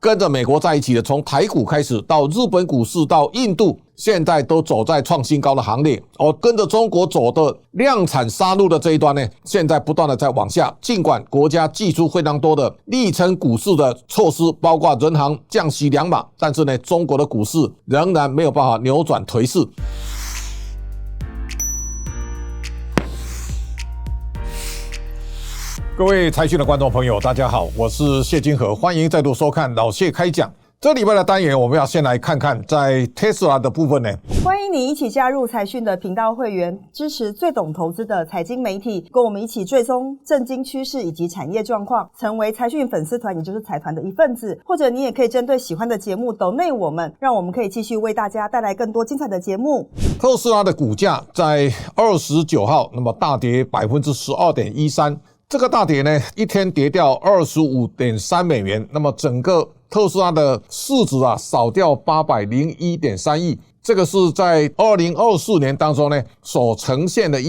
跟着美国在一起的，从台股开始到日本股市到印度，现在都走在创新高的行列。跟着中国走的量产杀戮的这一端呢，现在不断的在往下。尽管国家祭出非常多的力撑股市的措施，包括人行降息2码，但是呢，中国的股市仍然没有办法扭转颓势。各位财讯的观众朋友，大家好，我是谢金河，欢迎再度收看老谢开讲。这礼拜的单元，我们要先来看看在 Tesla 的部分呢。欢迎你一起加入财讯的频道会员，支持最懂投资的财经媒体，跟我们一起追踪政经趋势以及产业状况，成为财讯粉丝团，也就是财团的一份子。或者你也可以针对喜欢的节目抖内我们，让我们可以继续为大家带来更多精彩的节目。特斯拉的股价在29号，那么大跌 12.13%。这个大跌呢，一天跌掉 25.3 美元，那么整个特斯拉的市值少掉 801.3 亿，这个是在2024年当中呢所呈现的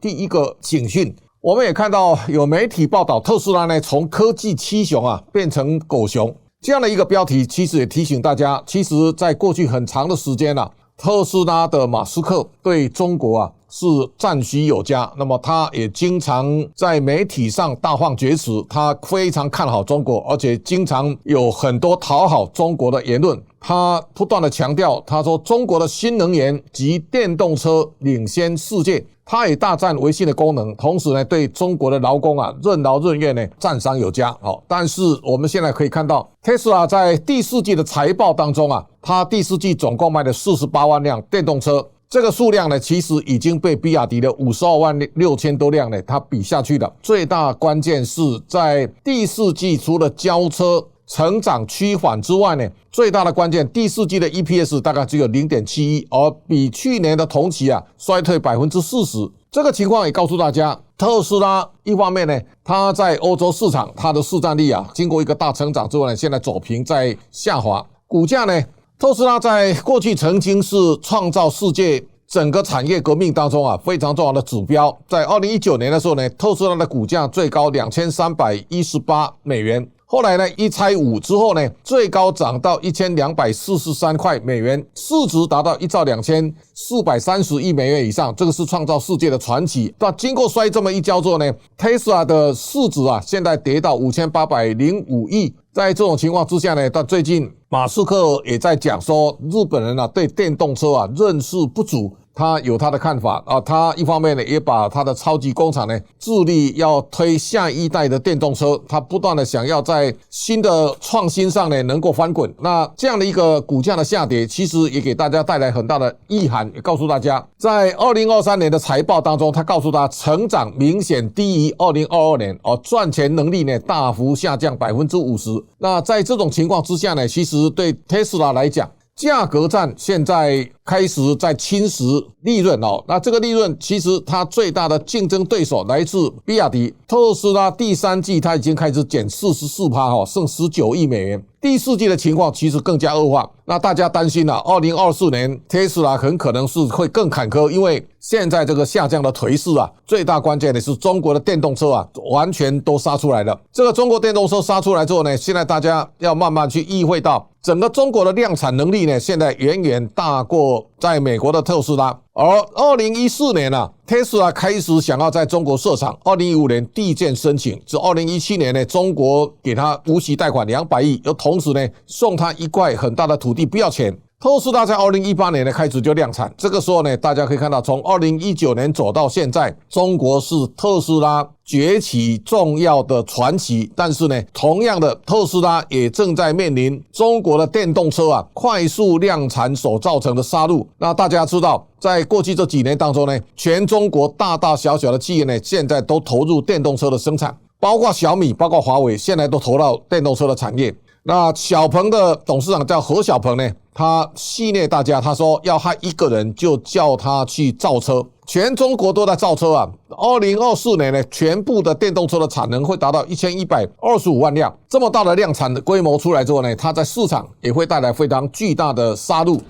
第一个警讯。我们也看到有媒体报道，特斯拉呢从科技七雄变成狗熊，这样的一个标题，其实也提醒大家，其实在过去很长的时间特斯拉的马斯克对中国是赞许有加，那么他也经常在媒体上大放厥词，他非常看好中国，而且经常有很多讨好中国的言论。他不断的强调，他说中国的新能源及电动车领先世界，他也大赞微信的功能，同时呢对中国的劳工任劳任怨呢赞赏有加。但是我们现在可以看到 Tesla 在第四季的财报当中它第四季总共卖了48万辆电动车，这个数量呢其实已经被比亚迪的52万6千多辆呢它比下去了。最大关键是在第四季除了交车成长趋缓之外呢，最大的关键第四季的 EPS 大概只有 0.71， 而比去年的同期衰退 40%。这个情况也告诉大家，特斯拉一方面呢，它在欧洲市场它的市占率经过一个大成长之后呢，现在走平在下滑。股价呢，特斯拉在过去曾经是创造世界整个产业革命当中非常重要的指标。在2019年的时候呢，特斯拉的股价最高2318美元。后来呢，一拆5之后呢，最高涨到1243块美元，市值达到1兆2430亿美元以上，这个是创造世界的传奇。那经过摔这么一跤之后呢 ，Tesla 的市值现在跌到5805亿。在这种情况之下呢，但最近马斯克也在讲说，日本人对电动车认识不足。他有他的看法他一方面呢也把他的超级工厂呢致力要推下一代的电动车，他不断的想要在新的创新上呢能够翻滚。那这样的一个股价的下跌，其实也给大家带来很大的意涵，也告诉大家，在2023年的财报当中，他告诉他成长明显低于2022年赚钱能力呢大幅下降 50%。那在这种情况之下呢，其实对 Tesla 来讲，价格战现在开始在侵蚀利润那这个利润其实它最大的竞争对手来自比亚迪。特斯拉第三季它已经开始减 44%剩19亿美元。第四季的情况其实更加恶化，那大家担心2024年 Tesla 很可能是会更坎坷，因为现在这个下降的颓势最大关键的是中国的电动车完全都杀出来了。这个中国电动车杀出来之后呢，现在大家要慢慢去意会到，整个中国的量产能力呢，现在远远大过在美国的特斯拉。而2014年Tesla 开始想要在中国设厂，2015年递件申请，至2017年呢，中国给他无息贷款200亿，又同时呢送他一块很大的土地不要钱。特斯拉在2018年呢开始就量产，这个时候呢，大家可以看到，从2019年走到现在，中国是特斯拉崛起重要的传奇。但是呢，同样的，特斯拉也正在面临中国的电动车快速量产所造成的杀戮。那大家知道，在过去这几年当中呢，全中国大大小小的企业呢，现在都投入电动车的生产，包括小米，包括华为，现在都投到电动车的产业。那小鹏的董事长叫何小鹏呢，他戏谑大家，他说要他一个人就叫他去造车，全中国都在造车2024年呢，全部的电动车的产能会达到1125万辆，这么大的量产的规模出来之后呢，它在市场也会带来非常巨大的杀戮。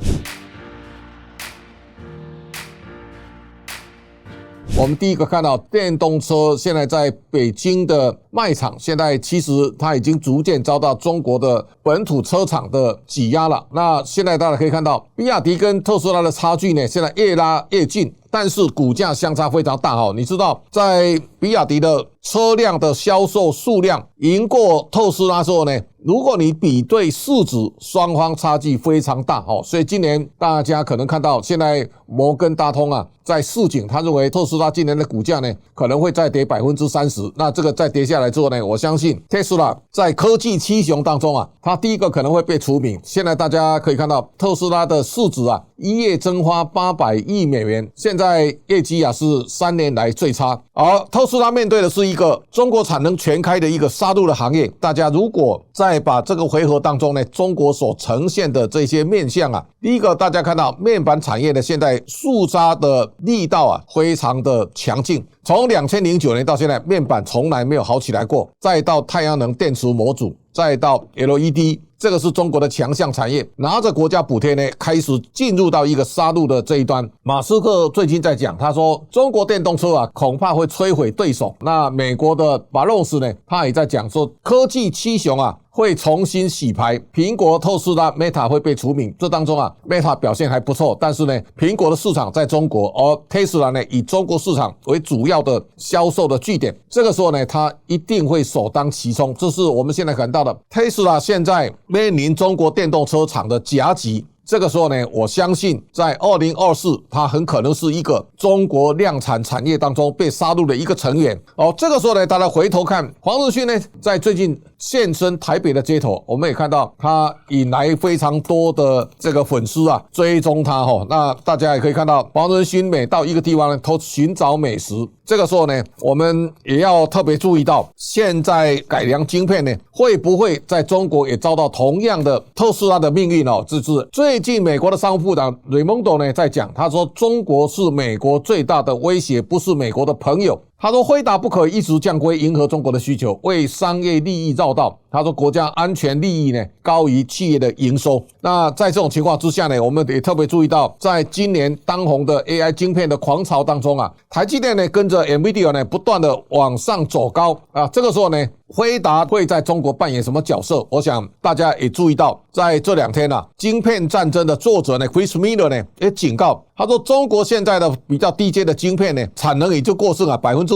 我们第一个看到电动车现在在北京的卖场，现在其实它已经逐渐遭到中国的本土车厂的挤压了。那现在大家可以看到，比亚迪跟特斯拉的差距呢，现在越拉越近，但是股价相差非常大哦。你知道，在比亚迪的车辆的销售数量赢过特斯拉之后呢，如果你比对市值，双方差距非常大哦。所以今年大家可能看到，现在摩根大通啊在示警，他认为特斯拉今年的股价呢可能会再跌 30%。那这个再跌下来之后呢，我相信特斯拉在科技七雄当中啊，它第一个可能会被除名。现在大家可以看到，特斯拉的市值啊一夜蒸发800亿美元，现在业绩啊是3年来最差。而特斯拉面对的是一个中国产能全开的一个杀戮的行业。大家如果再把这个回合当中呢，中国所呈现的这些面向啊，第一个大家看到面板产业的现在肃杀的力道啊非常的强劲。从2009年到现在，面板从来没有好起来过，再到太阳能电池模组，再到 LED， 这个是中国的强项产业，拿着国家补贴呢，开始进入到一个杀戮的这一端。马斯克最近在讲，他说中国电动车啊，恐怕会摧毁对手。那美国的巴洛斯呢，他也在讲说，科技七雄啊会重新洗牌，苹果、特斯拉、Meta 会被除名。这当中啊 ，Meta 表现还不错，但是呢，苹果的市场在中国，而特斯拉呢以中国市场为主要的销售的据点。这个时候呢，它一定会首当其冲。这是我们现在看到的，特斯拉现在面临中国电动车厂的夹击。这个时候呢，我相信在2024，它很可能是一个中国量产产业当中被杀戮的一个成员。这个时候呢，大家回头看黄仁勋呢，在最近现身台北的街头，我们也看到他引来非常多的这个粉丝啊追踪他那大家也可以看到，黄仁勋每到一个地方呢，都寻找美食。这个时候呢，我们也要特别注意到，现在改良晶片呢，会不会在中国也遭到同样的特斯拉的命运这是最近美国的商务部长雷蒙多呢在讲，他说中国是美国最大的威胁，不是美国的朋友。他说辉达不可一直降规，迎合中国的需求，为商业利益绕道。他说国家安全利益呢高于企业的营收。那在这种情况之下呢，我们也特别注意到，在今年当红的 AI 晶片的狂潮当中啊，台积电呢跟着 NVIDIA 呢不断的往上走高这个时候呢，辉达会在中国扮演什么角色？我想大家也注意到，在这2天晶片战争的作者呢 Chris Miller 呢也警告，他说中国现在的比较低阶的晶片呢产能也就过剩50%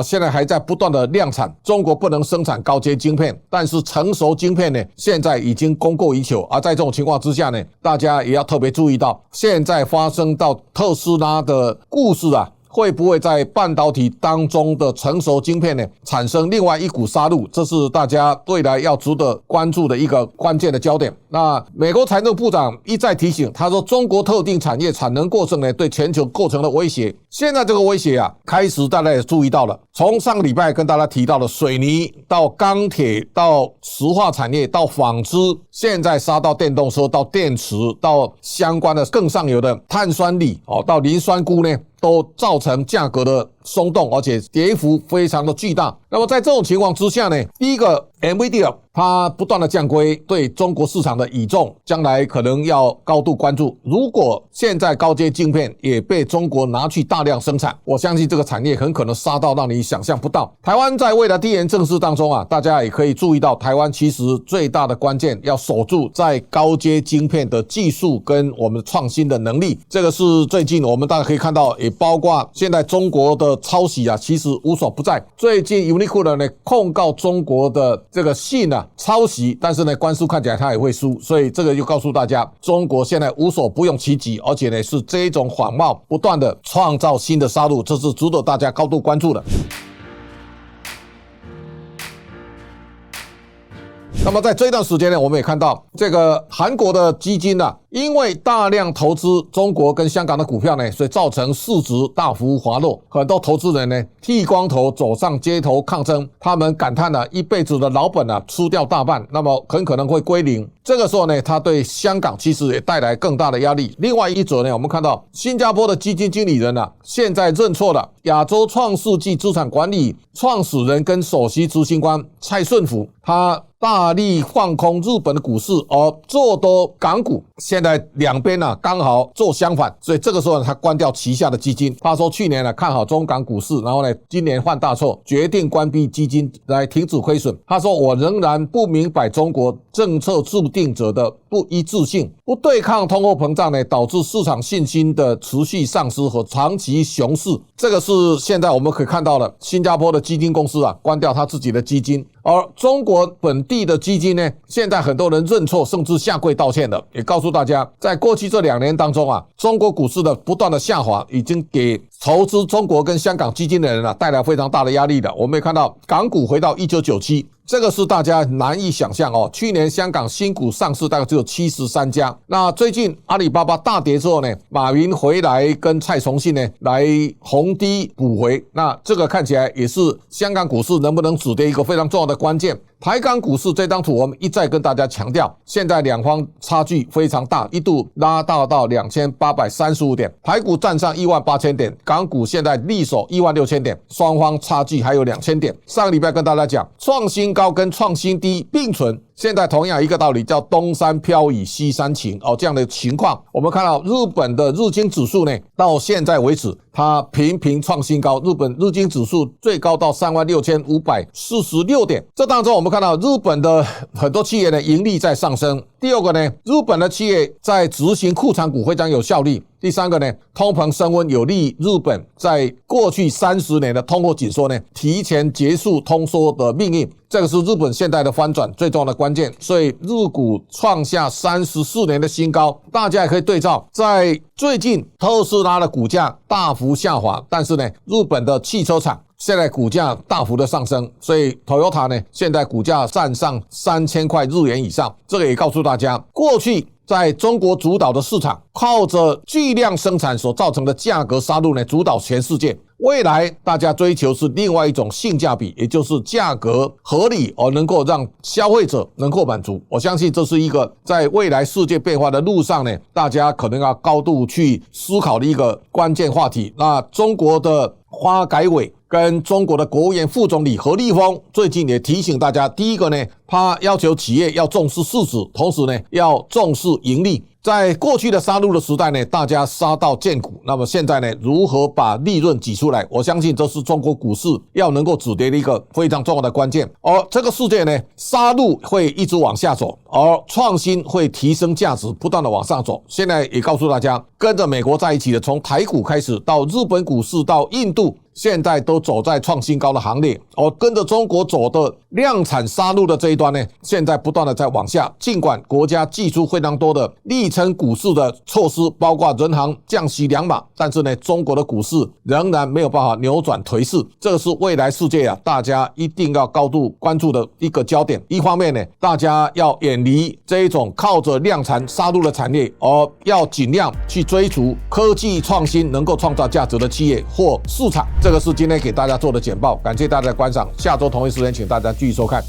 现在还在不断的量产，中国不能生产高阶晶片，但是成熟晶片呢现在已经供过于求在这种情况之下呢，大家也要特别注意到，现在发生到特斯拉的故事会不会在半导体当中的成熟晶片呢产生另外一股杀戮？这是大家未来要值得关注的一个关键的焦点。那美国财政部长一再提醒，他说中国特定产业产能过剩呢对全球构成了威胁。现在这个威胁开始大家也注意到了，从上个礼拜跟大家提到的水泥到钢铁到石化产业到纺织，现在杀到电动车到电池到相关的更上游的碳酸锂到磷酸钴呢，都造成价格的松动，而且跌幅非常的巨大。那么在这种情况之下呢，第一个 NVIDIA 它不断的降规，对中国市场的倚重将来可能要高度关注。如果现在高阶晶片也被中国拿去大量生产，我相信这个产业很可能杀到让你想象不到。台湾在未来地缘政治当中大家也可以注意到，台湾其实最大的关键要守住在高阶晶片的技术跟我们创新的能力。这个是最近我们大家可以看到，也包括现在中国的抄袭其实无所不在。最近 Uniqlo 呢控告中国的这个信抄袭，但是呢官司看起来他也会输，所以这个就告诉大家，中国现在无所不用其极，而且呢是这一种谎冒不断的创造新的杀戮，这是值得大家高度关注的。那么在这段时间呢，我们也看到这个韩国的基金因为大量投资中国跟香港的股票呢，所以造成市值大幅滑落，很多投资人呢剃光头走上街头抗争，他们感叹一辈子的老本吃掉大半，那么很可能会归零。这个时候呢，他对香港其实也带来更大的压力。另外一则呢，我们看到新加坡的基金经理人现在认错了，亚洲创世纪资产管理创始人跟首席执行官蔡顺福，他大力放空日本的股市，而做多港股。现在两边刚好做相反，所以这个时候他关掉旗下的基金。他说去年看好中港股市，然后今年犯大错，决定关闭基金来停止亏损。他说我仍然不明白中国政策制定者的不一致性，不对抗通货膨胀导致市场信心的持续丧失和长期熊市。这个是现在我们可以看到的，新加坡的基金公司关掉他自己的基金，而中国本地的基金现在很多人认错，甚至下跪道歉了。也告诉大家，在过去这2年当中中国股市的不断的下滑，已经给投资中国跟香港基金的人带来非常大的压力的。我们也看到港股回到1997，这个是大家难以想象去年香港新股上市大概只有73家，那最近阿里巴巴大跌之后马云回来跟蔡崇信来逢低补回，那这个看起来也是香港股市能不能止跌一个非常重要的关键。台港股市这张图我们一再跟大家强调，现在两方差距非常大，一度拉到2835点，台股站上18000点，港股现在力守16000点，双方差距还有2000点。上个礼拜跟大家讲，创新高跟创新低并存，现在同样一个道理，叫东山飘雨西山晴这样的情况。我们看到日本的日经指数到现在为止它频频创新高，日本日经指数最高到36546点。这当中我们看到日本的很多企业盈利在上升。第二个日本的企业在执行库藏股非常有效率。第三个通膨升温有利日本在过去30年的通货紧缩提前结束通缩的命运，这个是日本现在的翻转最重要的关键。所以日股创下34年的新高，大家也可以对照，在最近特斯拉的股价大幅下滑，但是日本的汽车厂现在股价大幅的上升，所以 Toyota 现在股价站上3000块日元以上。这个也告诉大家，过去在中国主导的市场，靠着巨量生产所造成的价格杀戮主导全世界。未来大家追求是另外一种性价比，也就是价格合理而能够让消费者能够满足。我相信这是一个在未来世界变化的路上大家可能要高度去思考的一个关键话题。那中国的发改委跟中国的国务院副总理何立峰最近也提醒大家，第一个他要求企业要重视市值，同时要重视盈利。在过去的杀戮的时代大家杀到见骨，那么现在如何把利润挤出来，我相信这是中国股市要能够止跌的一个非常重要的关键。而这个世界杀戮会一直往下走，而创新会提升价值，不断的往上走。现在也告诉大家，跟着美国在一起的，从台股开始到日本股市到印度，现在都走在创新高的行列，而跟着中国走的量产杀戮的这一端现在不断的在往下。尽管国家祭出非常多的力撑股市的措施，包括人行降息2码，但是中国的股市仍然没有办法扭转颓势。这个是未来世界大家一定要高度关注的一个焦点。一方面大家要远离这一种靠着量产杀戮的产业，而要尽量去追逐科技创新能够创造价值的企业或市场。这个是今天给大家做的简报，感谢大家的观赏。下周同一时间请大家继续收看。